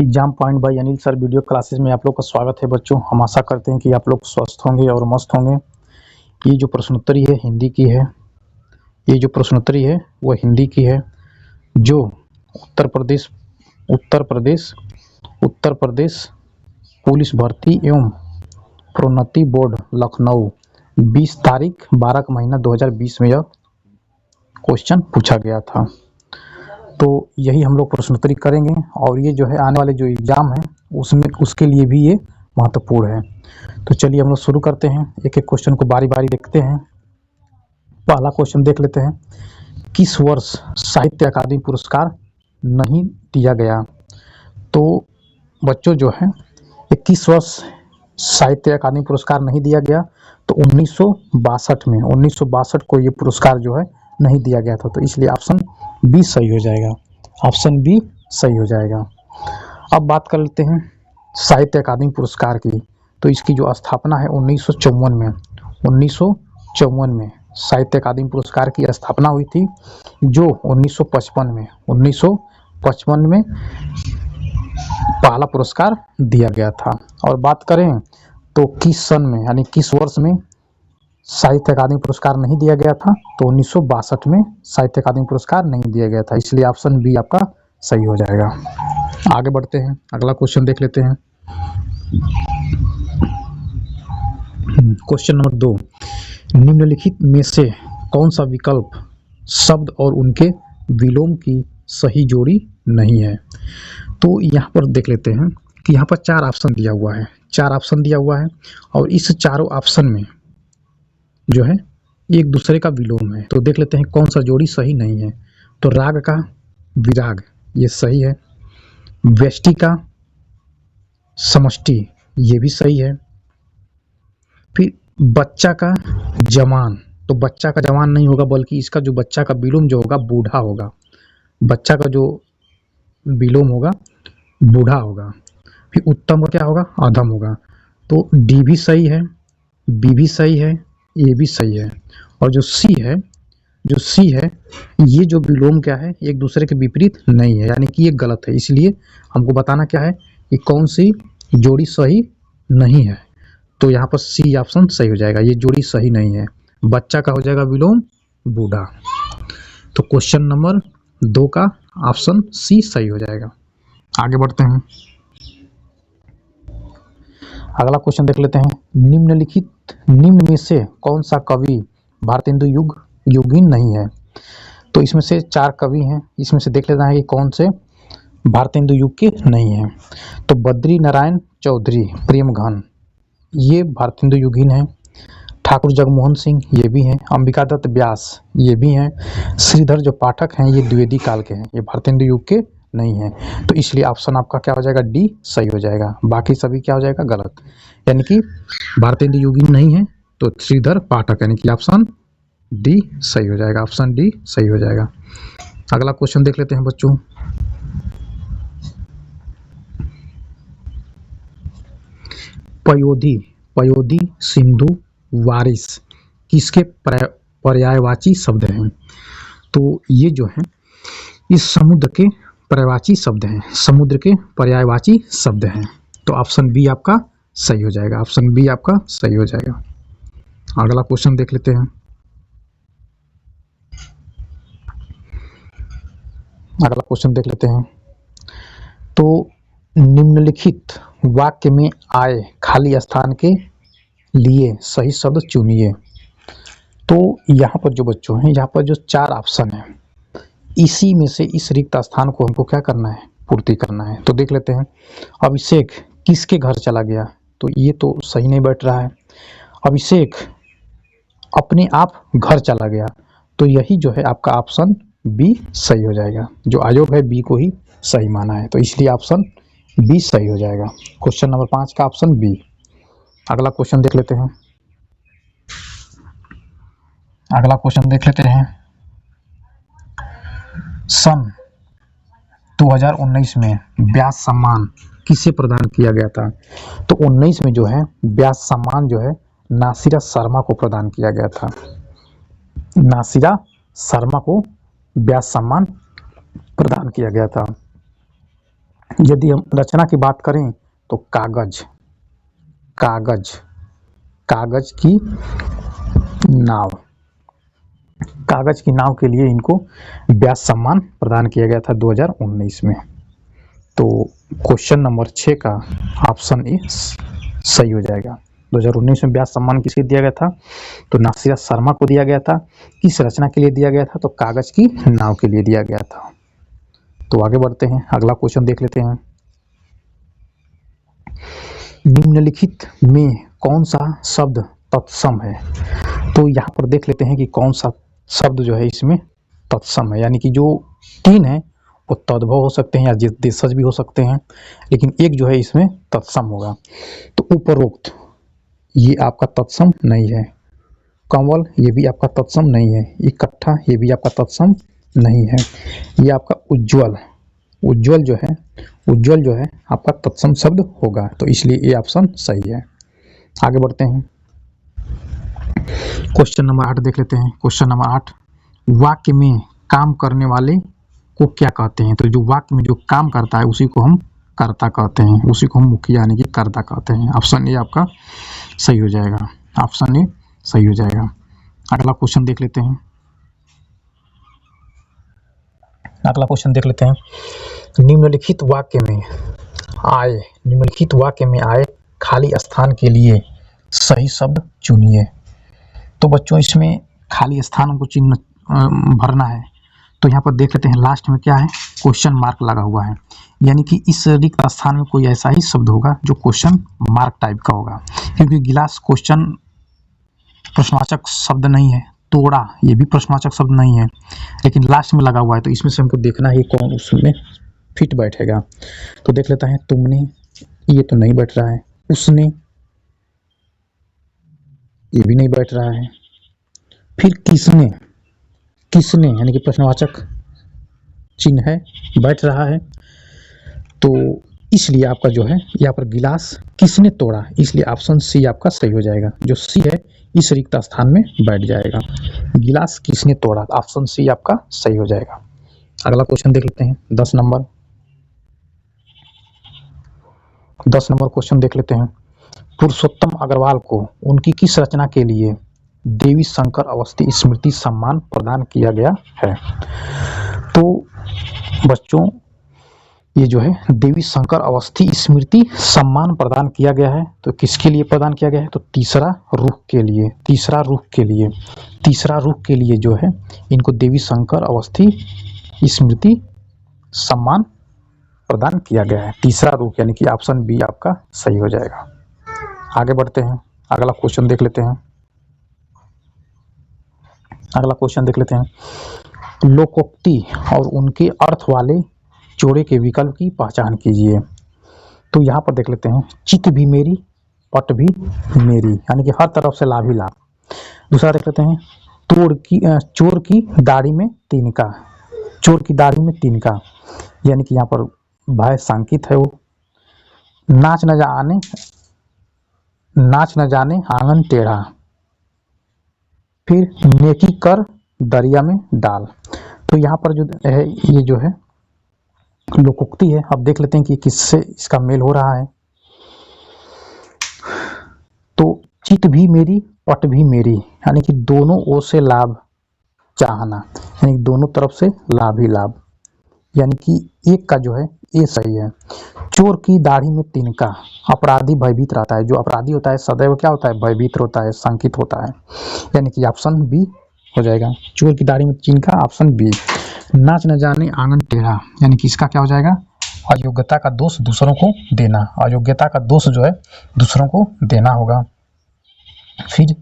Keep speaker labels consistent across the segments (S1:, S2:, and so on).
S1: Exam point by Anil sir video classes में आप लोग का स्वागत है बच्चों। हम आशा करते हैं कि आप लोग स्वस्थ होंगे और मस्त होंगे। ये जो प्रश्नोत्तरी है हिंदी की है, ये जो प्रश्नोत्तरी है वो हिंदी की है, जो उत्तर प्रदेश पुलिस भर्ती एवं प्रोन्नति बोर्ड लखनऊ 20 तारीख 12 का महीना 2020 में यह क्वेश्चन पूछा गया था। तो यही हम लोग प्रश्नोत्तरी करेंगे और ये जो है आने वाले जो एग्ज़ाम है उसमें उसके लिए भी ये महत्वपूर्ण है। तो चलिए हम लोग शुरू करते हैं, एक एक क्वेश्चन को बारी बारी देखते हैं। पहला क्वेश्चन देख लेते हैं, किस वर्ष साहित्य अकादमी पुरस्कार नहीं दिया गया? तो बच्चों जो है 21 वर्ष साहित्य अकादमी पुरस्कार नहीं दिया गया, तो 1962 को ये पुरस्कार जो है नहीं दिया गया था, तो इसलिए ऑप्शन बी सही हो जाएगा। ऑप्शन बी सही हो जाएगा। अब बात कर लेते हैं साहित्य अकादमी पुरस्कार की। तो इसकी जो स्थापना है 1954 में साहित्य अकादमी पुरस्कार की स्थापना हुई थी, जो 1955 में पहला पुरस्कार दिया गया था। और बात करें तो किस सन में यानी किस वर्ष में साहित्य अकादमी पुरस्कार नहीं दिया गया था, तो 1962 में साहित्य अकादमी पुरस्कार नहीं दिया गया था, इसलिए ऑप्शन बी आपका सही हो जाएगा। आगे बढ़ते हैं, अगला क्वेश्चन देख लेते हैं। क्वेश्चन नंबर 2, निम्नलिखित में से कौन सा विकल्प शब्द और उनके विलोम की सही जोड़ी नहीं है? तो यहाँ पर देख लेते हैं कि यहाँ पर 4 ऑप्शन दिया हुआ है, और इस चारों ऑप्शन में जो है एक दूसरे का विलोम है। तो देख लेते हैं कौन सा जोड़ी सही नहीं है। तो राग का विराग ये सही है, व्यष्टि का समष्टि ये भी सही है, फिर बच्चा का जवान, तो बच्चा का जवान नहीं होगा, बल्कि इसका जो बच्चा का विलोम जो होगा बूढ़ा होगा, बच्चा का जो विलोम होगा बूढ़ा होगा। फिर उत्तम का क्या होगा, अधम होगा। तो डी भी सही है, बी भी सही है, ए भी सही है। और जो सी है ये जो विलोम क्या है एक दूसरे के विपरीत नहीं है, यानी कि ये गलत है। इसलिए हमको बताना क्या है कि कौन सी जोड़ी सही नहीं है। तो यहाँ पर सी ऑप्शन सही हो जाएगा, ये जोड़ी सही नहीं है। बच्चा का हो जाएगा विलोम बूढ़ा। तो क्वेश्चन नंबर 2 का ऑप्शन सी सही हो जाएगा। आगे बढ़ते हैं, अगला क्वेश्चन देख लेते हैं। निम्न में से कौन सा कवि भारतेंदु युगीन नहीं है? तो इसमें से 4 कवि हैं, इसमें से देख लेते हैं कि कौन से भारतेंदु युग के नहीं हैं। तो बद्री नारायण चौधरी प्रेमघन ये भारतेंदु युगीन हैं, ठाकुर जगमोहन सिंह ये भी हैं, अंबिका दत्त व्यास ये भी हैं, श्रीधर जो पाठक हैं ये द्विवेदी काल के हैं, ये भारतेंदु युग के नहीं है। तो इसलिए ऑप्शन आपका क्या हो जाएगा, डी सही हो जाएगा। बाकी सभी क्या हो जाएगा, गलत। यानी कि भारतेंदु युगीन नहीं है तो श्रीधर पाठक, यानी कि ऑप्शन डी सही हो जाएगा। ऑप्शन डी सही हो जाएगा। अगला क्वेश्चन देख लेते हैं बच्चों। पयोधी सिंधु वारिस किसके पर्यायवाची शब्द हैं? तो ये जो है इस समुद्र के पर्यायवाची शब्द हैं, समुद्र के पर्यायवाची शब्द हैं। तो ऑप्शन बी आपका सही हो जाएगा। ऑप्शन बी आपका सही हो जाएगा। अगला क्वेश्चन देख लेते हैं। तो निम्नलिखित वाक्य में आए खाली स्थान के लिए सही शब्द चुनिए। तो यहाँ पर जो बच्चों हैं, यहाँ पर जो 4 ऑप्शन है, इसी में से इस रिक्त स्थान को हमको क्या करना है, पूर्ति करना है। तो देख लेते हैं, अभिषेक किसके घर चला गया? तो ये तो सही नहीं बैठ रहा है। अभिषेक अपने आप घर चला गया, तो यही जो है आपका ऑप्शन बी सही हो जाएगा। जो आयोग है बी को ही सही माना है, तो इसलिए ऑप्शन बी सही हो जाएगा। क्वेश्चन नंबर 5 का ऑप्शन बी। अगला क्वेश्चन देख लेते हैं। सन 2019 में व्यास सम्मान किसे प्रदान किया गया था? तो 19 में जो है व्यास सम्मान जो है नासिरा शर्मा को प्रदान किया गया था। नासिरा शर्मा को व्यास सम्मान प्रदान किया गया था। यदि हम रचना की बात करें तो कागज, कागज, कागज की नाव, कागज की नाव के लिए इनको व्यास सम्मान प्रदान किया गया था 2019 में। तो क्वेश्चन नंबर 6 का ऑप्शन ए सही हो जाएगा। 2019 में व्यास सम्मान किसे दिया गया था? तो नासिरा शर्मा को दिया गया था। किस रचना के लिए दिया गया था? तो कागज की नाव के लिए दिया गया था। तो आगे बढ़ते हैं, अगला क्वेश्चन देख लेते हैं। निम्नलिखित में कौन सा शब्द तत्सम है? तो यहाँ पर देख लेते हैं कि कौन सा शब्द जो है इसमें तत्सम है, यानी कि जो 3 है वो तद्भव हो सकते हैं या देशज भी हो सकते हैं, लेकिन एक जो है इसमें तत्सम होगा। तो उपरोक्त ये आपका तत्सम नहीं है, कंवल ये भी आपका तत्सम नहीं है, इकट्ठा ये भी आपका तत्सम नहीं है, ये आपका उज्ज्वल, उज्ज्वल जो है, उज्ज्वल जो है आपका तत्सम शब्द होगा। तो इसलिए ये ऑप्शन सही है। आगे बढ़ते हैं, क्वेश्चन नंबर 8 देख लेते हैं। क्वेश्चन नंबर 8, वाक्य में काम करने वाले को क्या कहते हैं? तो जो वाक्य में जो काम करता है उसी को हम कर्ता कहते हैं, उसी को हम मुखिया यानी कि कर्ता कहते हैं। ऑप्शन ए आपका सही हो जाएगा, ऑप्शन ए सही हो जाएगा। अगला क्वेश्चन देख लेते हैं, अगला क्वेश्चन देख लेते हैं। निम्नलिखित वाक्य में आए, निम्नलिखित वाक्य में आए खाली स्थान के लिए सही शब्द चुनिए। तो बच्चों इसमें खाली स्थान को चिन्ह भरना है। तो यहाँ पर देख लेते हैं लास्ट में क्या है, क्वेश्चन मार्क लगा हुआ है, यानी कि इस रिक्त स्थान में कोई ऐसा ही शब्द होगा जो क्वेश्चन मार्क टाइप का होगा, क्योंकि गिलास क्वेश्चन प्रश्नवाचक शब्द नहीं है, तोड़ा ये भी प्रश्नवाचक शब्द नहीं है, लेकिन लास्ट में लगा हुआ है। तो इसमें से हमको देखना है कौन उसमें फिट बैठेगा। तो देख लेता है, तुमने ये तो नहीं बैठ रहा है, उसने ये भी नहीं बैठ रहा है, फिर किसने, किसने यानी कि प्रश्नवाचक चिन्ह है, बैठ रहा है। तो इसलिए आपका जो है यहाँ पर गिलास किसने तोड़ा, इसलिए ऑप्शन सी आपका सही हो जाएगा। जो सी है इस रिक्त स्थान में बैठ जाएगा, गिलास किसने तोड़ा, ऑप्शन सी आपका सही हो जाएगा। अगला क्वेश्चन देख लेते हैं, 10 नंबर क्वेश्चन देख लेते हैं। पुरुषोत्तम अग्रवाल को उनकी किस रचना के लिए देवी शंकर अवस्थी स्मृति सम्मान प्रदान किया गया है? तो बच्चों ये जो है देवी शंकर अवस्थी स्मृति सम्मान प्रदान किया गया है, तो किसके लिए प्रदान किया गया है? तो तीसरा रुख के लिए, तीसरा रुख के लिए, तीसरा रुख के लिए जो है इनको देवी शंकर अवस्थी स्मृति सम्मान प्रदान किया गया है, तीसरा रुख, यानी कि ऑप्शन बी आपका सही हो जाएगा। आगे बढ़ते हैं, अगला क्वेश्चन देख लेते हैं, अगला क्वेश्चन देख लेते हैं। लोकोक्ति और उनके अर्थ वाले जोड़े के विकल्प की पहचान कीजिए। तो यहाँ पर देख लेते हैं, चित भी मेरी पट भी मेरी, यानी कि हर तरफ से लाभ ही लाभ। दूसरा देख लेते हैं, चोर की दाढ़ी में तिनका, चोर की दाढ़ी में तिनका, यानी कि यहाँ पर भय सांकित है वो। नाच न जाने आंगन टेढ़ा, फिर नेकी कर दरिया में डाल। तो यहाँ पर जो है ये जो है लोकोक्ति है। अब देख लेते हैं कि किससे इसका मेल हो रहा है। तो चित भी मेरी पट भी मेरी, यानी कि दोनों ओर से लाभ चाहना, यानी दोनों तरफ से लाभ ही लाभ, यानी कि एक का जो है ये सही है। चोर की दाढ़ी में तिनका, अपराधी भयभीत रहता है, जो अपराधी होता है सदैव क्या होता है, भयभीत होता है, शंकित होता है, यानी कि ऑप्शन बी हो जाएगा। चोर की दाढ़ी में तिनका, ऑप्शन बी। नाच न जाने आंगन टेढ़ा, यानी कि इसका क्या हो जाएगा, अयोग्यता का दोष दूसरों को देना, अयोग्यता का दोष जो है दूसरों को देना होगा। फिर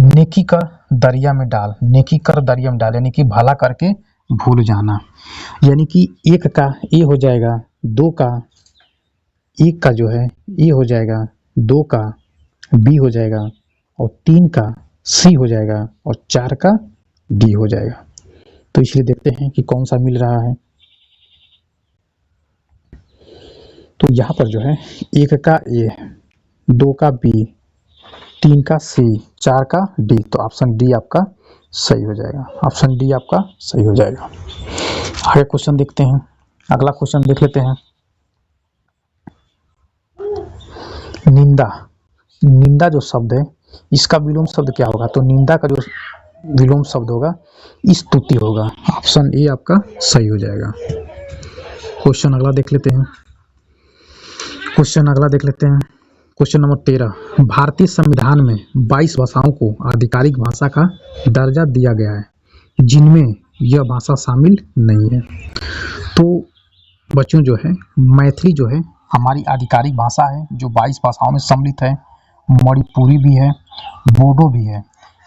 S1: नेकी कर दरिया में डाल, नेकी कर दरिया में डाल, यानी कि भला करके भूल जाना, यानी कि एक का ए हो जाएगा, दो का एक का जो है ए हो जाएगा, दो का बी हो जाएगा, और 3 का सी हो जाएगा, और 4 का डी हो जाएगा। तो इसलिए देखते हैं कि कौन सा मिल रहा है। तो यहाँ पर जो है 1 का ए, 2 का बी, 3 का सी, 4 का डी, तो ऑप्शन डी आपका सही हो जाएगा, ऑप्शन डी आपका सही हो जाएगा। आगे क्वेश्चन देखते हैं, अगला क्वेश्चन देख लेते हैं। निंदा, निंदा जो शब्द है इसका विलोम शब्द क्या होगा? तो निंदा का जो विलोम शब्द होगा स्तुति होगा। ऑप्शन ए आपका सही हो जाएगा। क्वेश्चन अगला देख लेते हैं। क्वेश्चन नंबर 13, भारतीय संविधान में 22 भाषाओं को आधिकारिक भाषा का दर्जा दिया गया है, जिनमें यह भाषा शामिल नहीं है। तो बच्चों जो है मैथिली जो है हमारी आधिकारिक भाषा है जो 22 भाषाओं में सम्मिलित है। मणिपुरी भी है, बोडो भी है,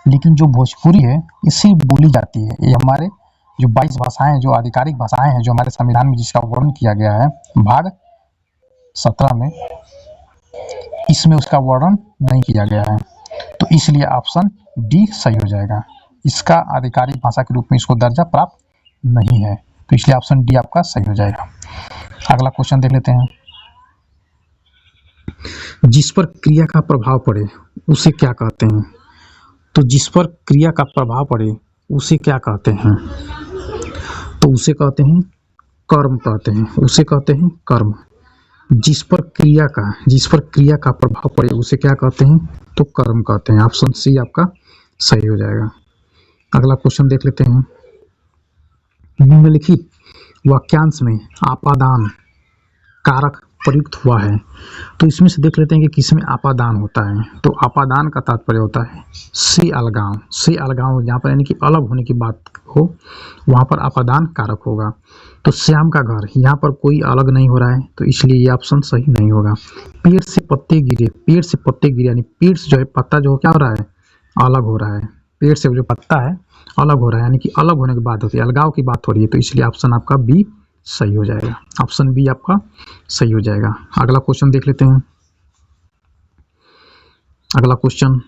S1: लेकिन जो भोजपुरी है इसी बोली जाती है। ये हमारे जो 22 भाषाएं जो आधिकारिक भाषाएं हैं जो हमारे संविधान में जिसका वर्णन किया गया है भाग 17 में, इसमें उसका वर्णन नहीं किया गया है। तो इसलिए ऑप्शन डी सही हो जाएगा। इसका आधिकारिक भाषा के रूप में इसको दर्जा प्राप्त नहीं है, तो इसलिए ऑप्शन डी आपका सही हो जाएगा। अगला क्वेश्चन देख लेते हैं। जिस पर क्रिया का प्रभाव पड़े उसे क्या कहते हैं? तो जिस पर क्रिया का प्रभाव पड़े उसे क्या कहते हैं? तो उसे कहते हैं कर्म कहते हैं, उसे कहते हैं कर्म। जिस पर क्रिया का प्रभाव पड़े उसे क्या कहते हैं? तो कर्म कहते हैं। ऑप्शन सी आपका सही हो जाएगा। अगला क्वेश्चन देख लेते हैं। निम्नलिखित वाक्यांश में आपादान कारक प्रयुक्त हुआ है, तो इसमें से देख लेते हैं कि किसमें आपादान होता है। तो आपादान का तात्पर्य होता है से अलगाव, जहाँ पर यानी कि अलग होने की बात हो वहाँ पर आपादान कारक होगा। तो श्याम का घर, यहाँ पर कोई अलग नहीं हो रहा है, तो इसलिए ये ऑप्शन सही नहीं होगा। पेड़ से पत्ते गिरे यानी पेड़ से जो है पत्ता जो क्या हो रहा है? अलग हो रहा है। पेड़ से जो पत्ता है अलग हो रहा है, यानी कि अलग होने की बात होती है, अलगाव की बात हो रही है, तो इसलिए ऑप्शन आपका बी सही हो जाएगा। ऑप्शन बी आपका सही हो जाएगा। अगला क्वेश्चन देख लेते हैं। अगला क्वेश्चन,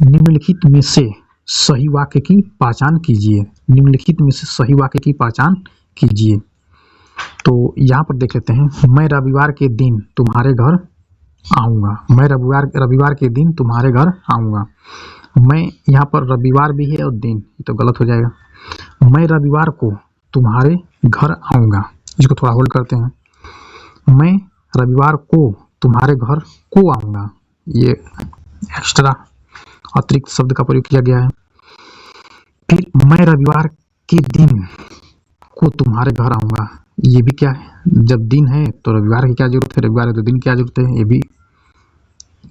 S1: निम्नलिखित में से सही वाक्य की पहचान कीजिए। निम्नलिखित में से सही वाक्य की पहचान कीजिए। तो यहाँ पर देख लेते हैं। मैं रविवार के दिन तुम्हारे घर आऊँगा। मैं रविवार के दिन तुम्हारे घर आऊँगा। मैं यहाँ पर रविवार भी है और दिन, ये तो गलत हो जाएगा। मैं रविवार को तुम्हारे घर आऊँगा, इसको थोड़ा होल्ड करते हैं। मैं रविवार को तुम्हारे घर को आऊँगा, ये एक्स्ट्रा अतिरिक्त शब्द का प्रयोग किया गया है। फिर मैं रविवार के दिन को तुम्हारे घर आऊँगा, ये भी क्या है? जब दिन है तो रविवार की क्या जरूरत है? रविवार है तो दिन की क्या जरूरत है? ये भी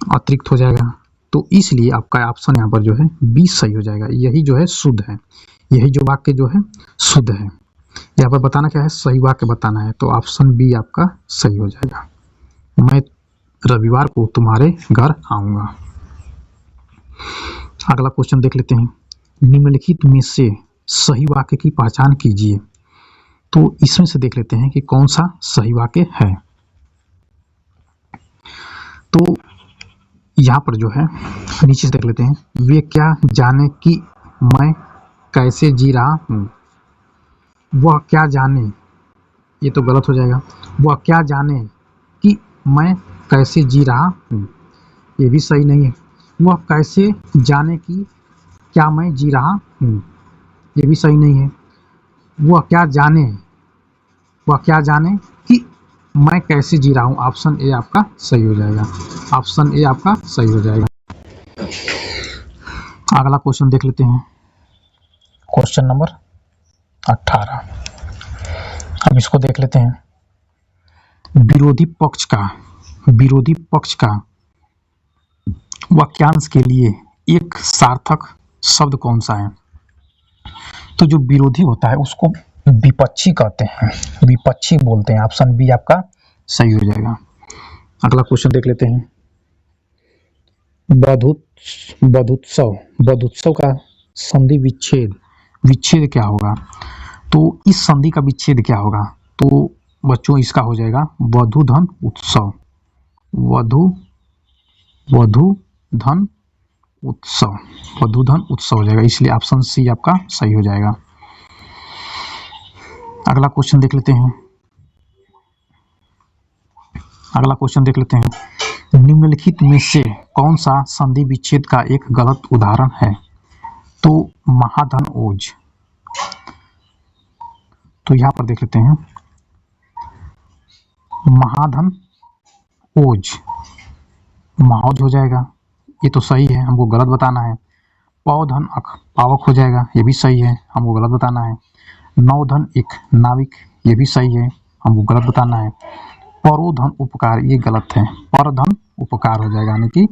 S1: अतिरिक्त हो जाएगा। तो इसलिए आपका ऑप्शन यहाँ पर जो है बी सही हो जाएगा। यही जो है शुद्ध है, यही जो वाक्य जो है शुद्ध है। यहाँ पर बताना क्या है? सही वाक्य बताना है, तो ऑप्शन बी आपका सही हो जाएगा। मैं रविवार को तुम्हारे घर आऊँगा। अगला क्वेश्चन देख लेते हैं। निम्नलिखित में से सही वाक्य की पहचान कीजिए। तो इसमें से देख लेते हैं कि कौन सा सही वाक्य है। तो यहाँ पर जो है नीचे से देख लेते हैं। वे क्या जाने कि मैं कैसे जी रहा हूँ। वह क्या जाने, ये तो गलत हो जाएगा। वह क्या जाने कि मैं कैसे जी रहा हूँ, ये भी सही नहीं है। वह कैसे जाने कि क्या मैं जी रहा हूँ, ये भी सही नहीं है। वह क्या जाने कि मैं कैसे जी रहा हूँ, ऑप्शन ए आपका सही हो जाएगा। ऑप्शन ए आपका सही हो जाएगा। अगला क्वेश्चन देख लेते हैं। Question number 18। अब इसको देख लेते हैं। विरोधी पक्ष का वाक्यांश के लिए एक सार्थक शब्द कौन सा है? तो जो विरोधी होता है उसको विपक्षी कहते हैं, विपक्षी बोलते हैं। ऑप्शन बी आपका सही हो जाएगा। अगला क्वेश्चन देख लेते हैं। बधुत्सव का संधि विच्छेद क्या होगा? तो इस संधि का विच्छेद क्या होगा? तो बच्चों इसका हो जाएगा वधूधन उत्सव। वधूधन उत्सव हो जाएगा, इसलिए ऑप्शन सी आपका सही हो जाएगा। अगला क्वेश्चन देख लेते हैं। निम्नलिखित में से कौन सा संधि विच्छेद का एक गलत उदाहरण है? तो महाधन ओज। तो यहाँ पर देख लेते हैं। महाधन ओज महोज हो जाएगा, ये तो सही है, हमको गलत बताना है। पौधन अक पावक हो जाएगा, ये भी सही है, हमको गलत बताना है। नौधन एक नाविक, ये भी सही है, हमको गलत बताना है। परोधन उपकार, ये गलत है, परधन उपकार हो जाएगा, यानी कि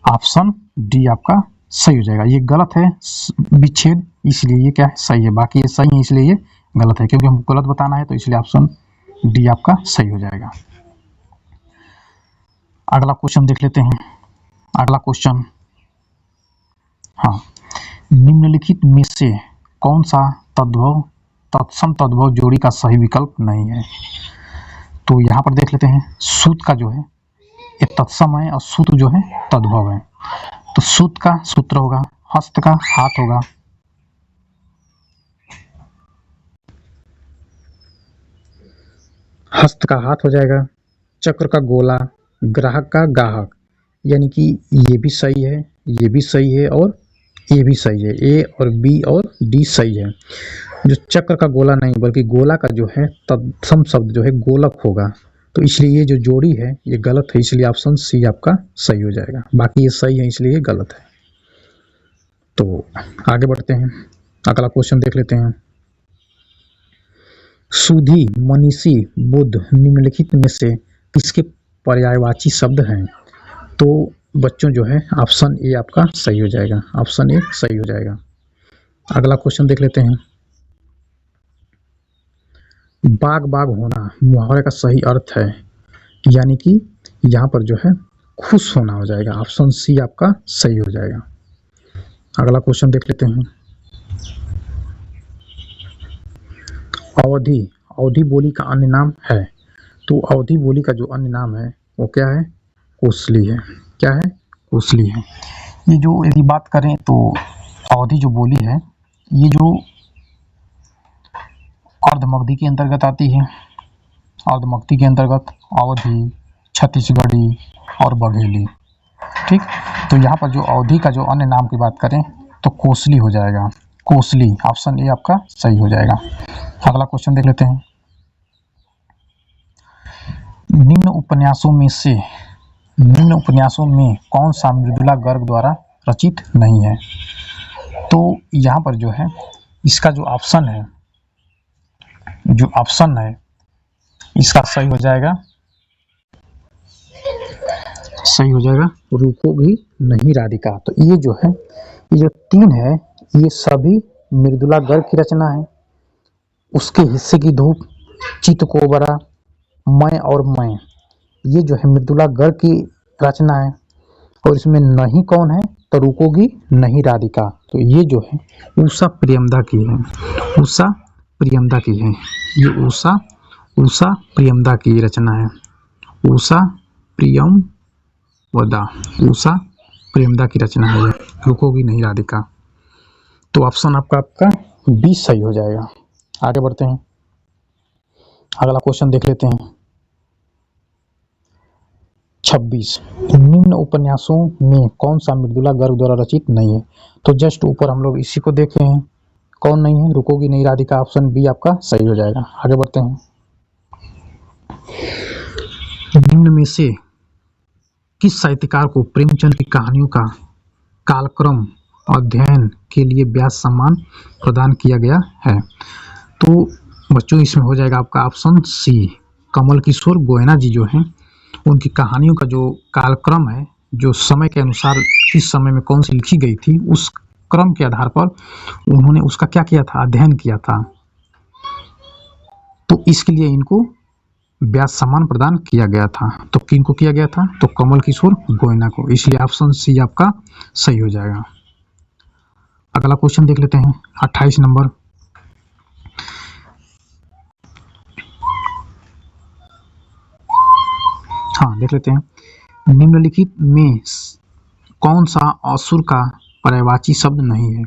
S1: ऑप्शन डी आपका सही हो जाएगा। ये गलत है विच्छेद, इसलिए ये क्या है, सही है। बाकी ये सही है, इसलिए ये गलत है, क्योंकि हमको गलत बताना है, तो इसलिए ऑप्शन डी आपका सही हो जाएगा। अगला क्वेश्चन देख लेते हैं। अगला क्वेश्चन, हाँ, निम्नलिखित में से कौन सा तत्सम तद्भव जोड़ी का सही विकल्प नहीं है? तो यहाँ पर देख लेते हैं। सूत का जो है ये तत्सम है और सूत जो है तद्भव है। तो सूत का सूत्र होगा, हस्त का हाथ होगा, हस्त का हाथ हो जाएगा, चक्र का गोला, ग्राहक का गाहक, यानी कि ये भी सही है, ये भी सही है और ये भी सही है। ए और बी और डी सही है। जो चक्र का गोला नहीं बल्कि गोला का जो है तत्सम शब्द जो है गोलक होगा, तो इसलिए ये जो जोड़ी है ये गलत है, इसलिए ऑप्शन सी आपका सही हो जाएगा। बाकी ये सही है, इसलिए ये गलत है। तो आगे बढ़ते हैं, अगला क्वेश्चन देख लेते हैं। सुधी, मनीषी, बुद्ध निम्नलिखित में से किसके पर्यायवाची शब्द हैं? तो बच्चों जो है ऑप्शन ए आपका सही हो जाएगा, ऑप्शन ए सही हो जाएगा। अगला क्वेश्चन देख लेते हैं। बाग बाग होना मुहावरे का सही अर्थ है, यानी कि यहाँ पर जो है खुश होना हो जाएगा, ऑप्शन सी आपका सही हो जाएगा। अगला क्वेश्चन देख लेते हैं। अवधि, अवधि बोली का अन्य नाम है, तो अवधि बोली का जो अन्य नाम है वो क्या है? कोसली है। क्या है? कोसली है। ये जो यदि बात करें तो अवधि जो बोली है ये जो अर्धमगधी के अंतर्गत आती है। अर्धमगधी के अंतर्गत अवधि, छत्तीसगढ़ी और बघेली, ठीक। तो यहाँ पर जो अवधि का जो अन्य नाम की बात करें तो कोसली हो जाएगा, कोसली, ऑप्शन ए आपका सही हो जाएगा। अगला क्वेश्चन देख लेते हैं। निम्न उपन्यासों में कौन सा मृदुला गर्ग द्वारा रचित नहीं है? तो यहाँ पर जो है इसका जो ऑप्शन है इसका सही हो जाएगा रुकोगी नहीं राधिका। तो ये जो है ये जो तीन है ये सभी मृदुला गर्ग की रचना है। उसके हिस्से की धूप, चित कोबरा, मैं और मैं, ये जो है मृदुला गर्ग की रचना है। और इसमें नहीं कौन है? तो रुकोगी नहीं राधिका। तो ये जो है उषा प्रियमदा की है, उषा प्रियमदा की है। ये उषा प्रियमदा की रचना है, उषा प्रियमदा की रचना है, रुकोगी नहीं राधिका। तो ऑप्शन आपका बी सही हो जाएगा। आगे बढ़ते हैं, अगला क्वेश्चन देख लेते हैं। 26, निम्न उपन्यासों में कौन सा मृदुला गर्ग द्वारा रचित नहीं है? तो जस्ट ऊपर हम लोग इसी को देख रहे हैं, कौन नहीं है? रुकोगी नहीं राधिका, ऑप्शन बी आपका सही हो जाएगा। आगे बढ़ते हैं। निम्न में से किस साहित्यकार को प्रेमचंद की कहानियों का कालक्रम अध्ययन के लिए व्यास सम्मान प्रदान किया गया है? तो बच्चों इसमें हो जाएगा आपका option C, Kamal Kishore Guyana जी जो हैं उनकी कहानियों का जो कालक्रम है, जो समय के अनुसार किस समय में कौन सी लिखी गई थी, उस क्रम के आधार पर उन्होंने उसका क्या किया था? अध्ययन किया था। तो इसके लिए इनको व्यास सम्मान प्रदान किया गया था। तो किनको किया गया था? तो कमल किशोर गोयना को, इसलिए ऑप्शन सी आपका सही हो जाएगा। अगला क्वेश्चन देख लेते हैं, 28 नंबर। हाँ, देख लेते हैं। निम्नलिखित में कौन सा असुर का पर्यायवाची शब्द नहीं है?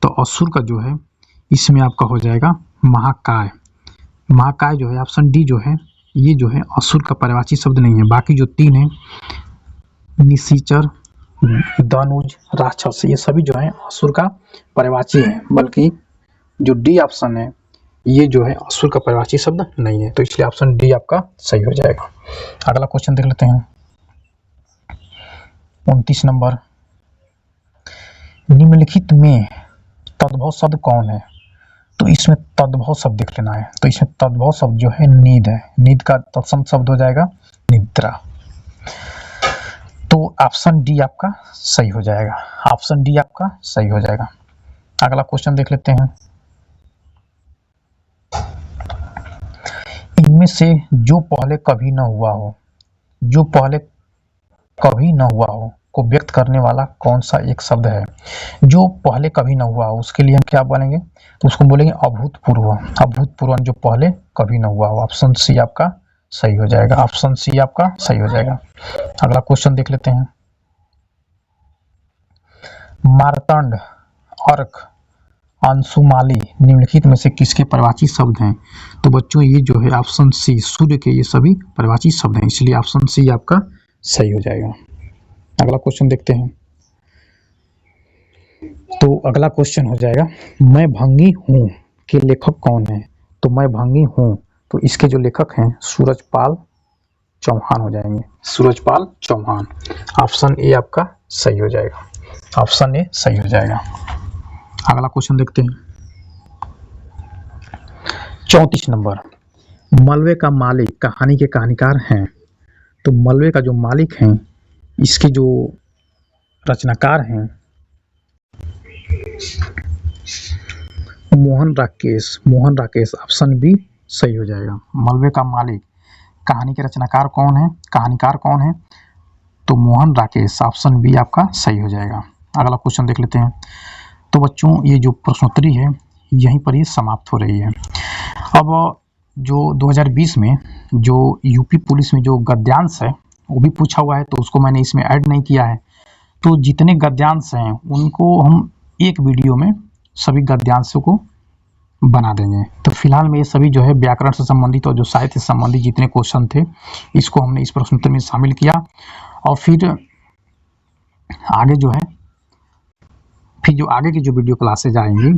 S1: तो असुर का जो है इसमें आपका हो जाएगा महाकाय। महाकाय जो है ऑप्शन डी जो है ये जो है असुर का पर्यायवाची शब्द नहीं है। बाकी जो तीन है निशाचर, दानुज, राक्षस, ये सभी जो है असुर का पर्यायवाची है। बल्कि जो डी ऑप्शन है ये जो है असुर का पर्यायवाची शब्द नहीं है, तो इसलिए ऑप्शन डी आपका सही हो जाएगा। अगला क्वेश्चन देख लेते हैं 29 नंबर, निम्नलिखित में तद्भव शब्द कौन है? तो इसमें तद्भव शब्द देख लेना है। तो इसमें तद्भव शब्द जो है नींद है, नींद का तत्सम शब्द हो जाएगा निद्रा। तो ऑप्शन डी आपका सही हो जाएगा, ऑप्शन डी आपका सही हो जाएगा। अगला क्वेश्चन देख लेते हैं, इनमें से जो पहले कभी न हुआ हो, जो पहले कभी न हुआ हो को व्यक्त करने वाला कौन सा एक शब्द है? जो पहले कभी न हुआ हो उसके लिए हम क्या बोलेंगे? तो उसको बोलेंगे अभूतपूर्व, अभूतपूर्व जो पहले कभी न हुआ हो। ऑप्शन सी आपका सही हो जाएगा, ऑप्शन सी आपका सही हो जाएगा। अगला क्वेश्चन देख लेते हैं, मार्तंड, अर्क, अंशुमाली निम्नलिखित में से किसके पर्यायवाची शब्द हैं? तो बच्चों ये जो है ऑप्शन सी, सूर्य के ये सभी पर्यायवाची शब्द हैं, इसलिए ऑप्शन सी आपका सही हो जाएगा। अगला क्वेश्चन देखते हैं, तो अगला क्वेश्चन हो जाएगा, मैं भंगी हूँ के लेखक कौन है? तो मैं भंगी हूँ, तो इसके जो लेखक हैं सूरजपाल चौहान हो जाएंगे, सूरजपाल चौहान। ऑप्शन ए आपका सही हो जाएगा, ऑप्शन ए सही हो जाएगा। अगला क्वेश्चन देखते हैं 34 नंबर, मलबे का मालिक कहानी के कहानीकार हैं। तो मलबे का जो मालिक हैं, इसके जो रचनाकार हैं मोहन राकेश, मोहन राकेश। ऑप्शन बी सही हो जाएगा। मलबे का मालिक कहानी के रचनाकार कौन है, कहानीकार कौन है? तो मोहन राकेश। ऑप्शन बी आपका सही हो जाएगा। अगला क्वेश्चन देख लेते हैं। तो बच्चों ये जो प्रश्नोत्तरी है यहीं पर ही समाप्त हो रही है। अब जो 2020 में जो यूपी पुलिस में जो गद्यांश है वो भी पूछा हुआ है, तो उसको मैंने इसमें ऐड नहीं किया है। तो जितने गद्यांश हैं उनको हम एक वीडियो में सभी गद्यांशों को बना देंगे। तो फिलहाल में ये सभी जो है व्याकरण से संबंधित और जो साहित्य से संबंधित जितने क्वेश्चन थे इसको हमने इस प्रश्नोत्तर में शामिल किया। और फिर आगे जो है जो आगे की जो वीडियो क्लासेज आएंगी,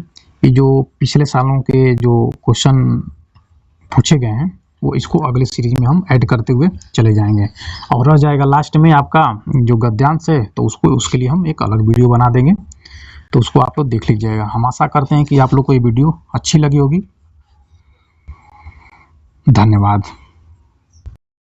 S1: ये जो पिछले सालों के जो क्वेश्चन पूछे गए हैं वो इसको अगले सीरीज में हम ऐड करते हुए चले जाएंगे। और रह जाएगा लास्ट में आपका जो गद्यांश है, तो उसके लिए हम एक अलग वीडियो बना देंगे, तो उसको आप लोग देख लीजिएगा। हम आशा करते हैं कि आप लोग को ये वीडियो अच्छी लगी होगी। धन्यवाद।